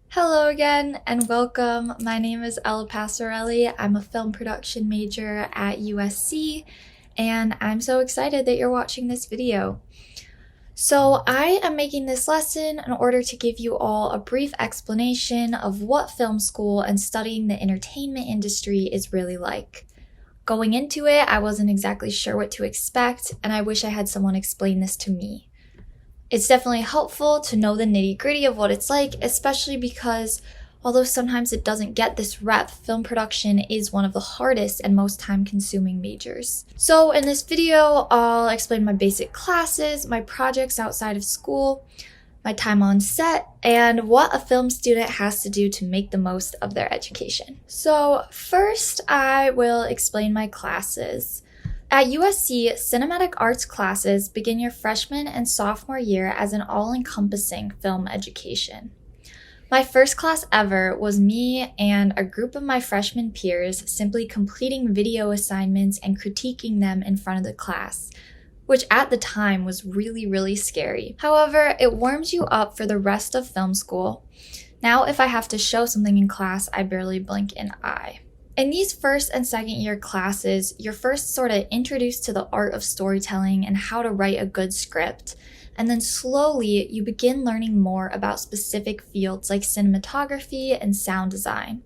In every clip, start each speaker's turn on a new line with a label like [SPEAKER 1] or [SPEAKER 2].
[SPEAKER 1] Hello again and welcome. My name is Ella Passarelli. I'm a film production major at USC and I'm so excited that you're watching this video. So I am making this lesson in order to give you all a brief explanation of what film school and studying the entertainment industry is really like. Going into it, I wasn't exactly sure what to expect and I wish I had someone explain this to me. It's definitely helpful to know the nitty-gritty of what it's like, especially because although sometimes it doesn't get this rep, film production is one of the hardest and most time-consuming majors. So in this video, I'll explain my basic classes, my projects outside of school, my time on set, and what a film student has to do to make the most of their education. So first, I will explain my classes. At USC, cinematic arts classes begin your freshman and sophomore year as an all-encompassing film education. My first class ever was me and a group of my freshman peers simply completing video assignments and critiquing them in front of the class, which at the time was really scary. However, it warms you up for the rest of film school. Now if I have to show something in class, I barely blink an eye. In these first and second year classes, you're first sort of introduced to the art of storytelling and how to write a good script. And then slowly, you begin learning more about specific fields like cinematography and sound design.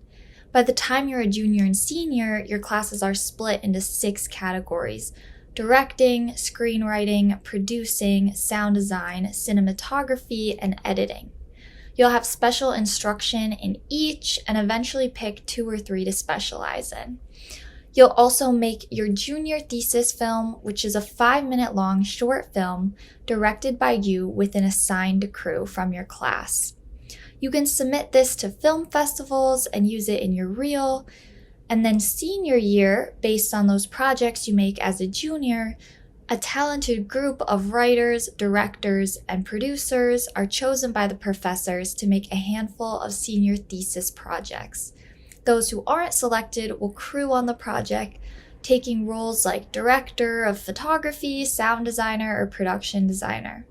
[SPEAKER 1] By the time you're a junior and senior, your classes are split into 6 categories: directing, screenwriting, producing, sound design, cinematography, and editing. You'll have special instruction in each and eventually pick 2 or 3 to specialize in. You'll also make your junior thesis film, which is a 5-minute long short film directed by you with an assigned crew from your class. You can submit this to film festivals and use it in your reel. And then senior year, based on those projects you make as a junior, a talented group of writers, directors, and producers are chosen by the professors to make a handful of senior thesis projects. Those who aren't selected will crew on the project, taking roles like director of photography, sound designer, or production designer.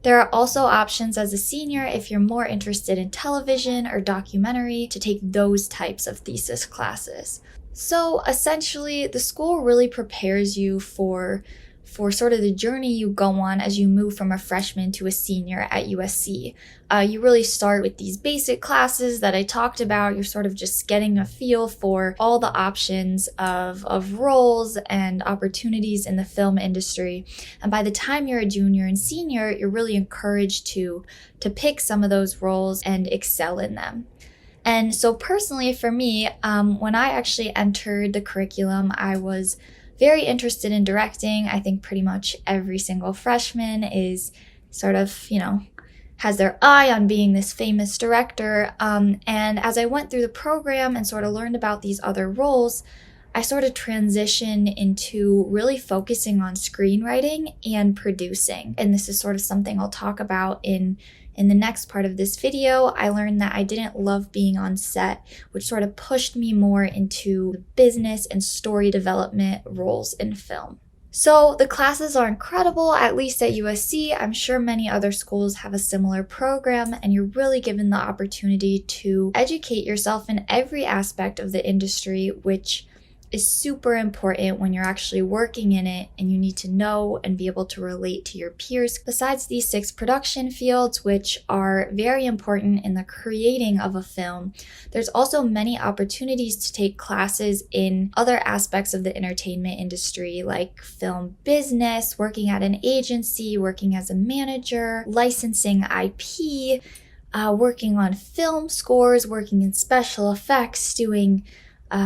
[SPEAKER 1] There are also options as a senior if you're more interested in television or documentary to take those types of thesis classes. So essentially, the school really prepares you for sort of the journey you go on as you move from a freshman to a senior at USC. You really start with these basic classes that I talked about. You're sort of just getting a feel for all the options of roles and opportunities in the film industry. And by the time you're a junior and senior, you're really encouraged to pick some of those roles and excel in them. And so personally for me, when I actually entered the curriculum, I was very interested in directing. I think pretty much every single freshman is sort of, has their eye on being this famous director. And as I went through the program and sort of learned about these other roles, I sort of transitioned into really focusing on screenwriting and producing. And this is sort of something I'll talk about in the next part of this video. I learned that I didn't love being on set, which sort of pushed me more into business and story development roles in film. So the classes are incredible, at least at USC. I'm sure many other schools have a similar program, and you're really given the opportunity to educate yourself in every aspect of the industry, which is super important when you're actually working in it and you need to know and be able to relate to your peers. Besides these 6 production fields, which are very important in the creating of a film, there's also many opportunities to take classes in other aspects of the entertainment industry, like film business, working at an agency, working as a manager, licensing IP, working on film scores, working in special effects, doing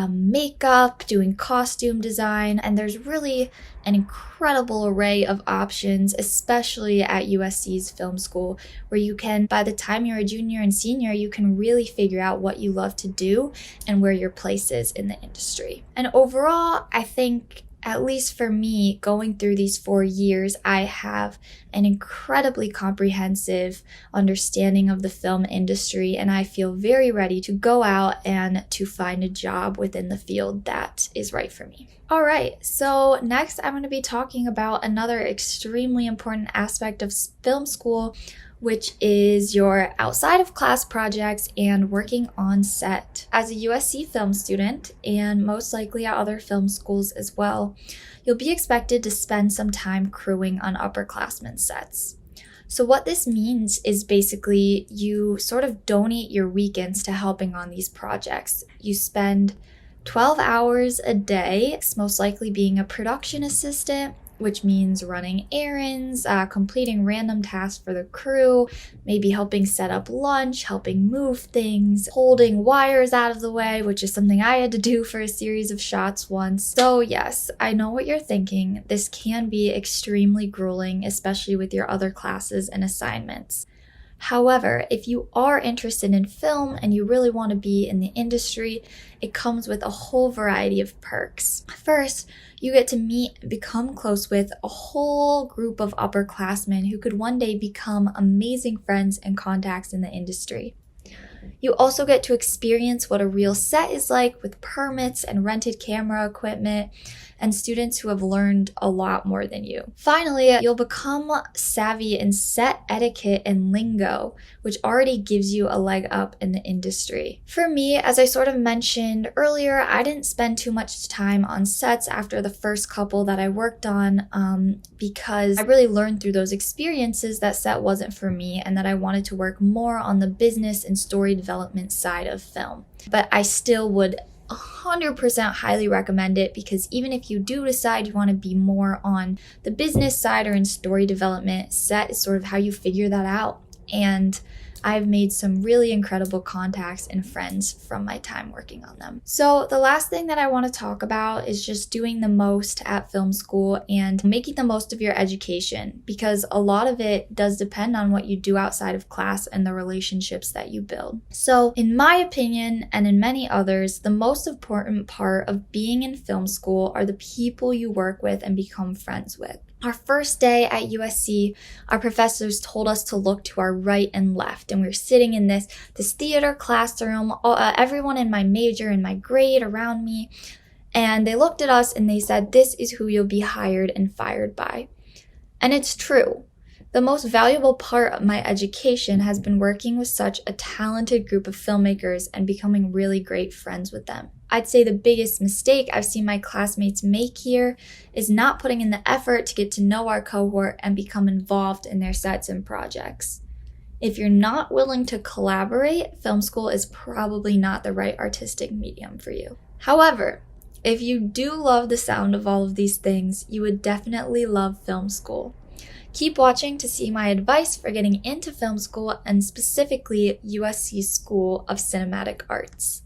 [SPEAKER 1] makeup, doing costume design, and there's really an incredible array of options, especially at USC's film school, where you can, by the time you're a junior and senior, you can really figure out what you love to do and where your place is in the industry. And overall, I think, at least for me, going through these 4 years, I have an incredibly comprehensive understanding of the film industry, and I feel very ready to go out and to find a job within the field that is right for me. All right, so next I'm going to be talking about another extremely important aspect of film school, which is your outside of class projects and working on set. As a USC film student, and most likely at other film schools as well, you'll be expected to spend some time crewing on upperclassmen sets. So what this means is basically you sort of donate your weekends to helping on these projects. You spend 12 hours a day, most likely being a production assistant, which means running errands, completing random tasks for the crew, maybe helping set up lunch, helping move things, holding wires out of the way, which is something I had to do for a series of shots once. So yes, I know what you're thinking. This can be extremely grueling, especially with your other classes and assignments. However, if you are interested in film and you really want to be in the industry, it comes with a whole variety of perks. First, you get to meet and become close with a whole group of upperclassmen who could one day become amazing friends and contacts in the industry. You also get to experience what a real set is like with permits and rented camera equipment and students who have learned a lot more than you. Finally, you'll become savvy in set etiquette and lingo, which already gives you a leg up in the industry. For me, as I sort of mentioned earlier, I didn't spend too much time on sets after the first couple that I worked on because I really learned through those experiences that set wasn't for me and that I wanted to work more on the business and story development side of film. But I still would 100% highly recommend it, because even if you do decide you want to be more on the business side or in story development, set is sort of how you figure that out. And I've made some really incredible contacts and friends from my time working on them. So the last thing that I want to talk about is just doing the most at film school and making the most of your education, because a lot of it does depend on what you do outside of class and the relationships that you build. So in my opinion, and in many others, the most important part of being in film school are the people you work with and become friends with. Our first day at USC, our professors told us to look to our right and left, and we were sitting in this theater classroom, everyone in my major and my grade around me, and they looked at us and they said, "This is who you'll be hired and fired by." And it's true. The most valuable part of my education has been working with such a talented group of filmmakers and becoming really great friends with them. I'd say the biggest mistake I've seen my classmates make here is not putting in the effort to get to know our cohort and become involved in their sets and projects. If you're not willing to collaborate, film school is probably not the right artistic medium for you. However, if you do love the sound of all of these things, you would definitely love film school. Keep watching to see my advice for getting into film school and specifically USC School of Cinematic Arts.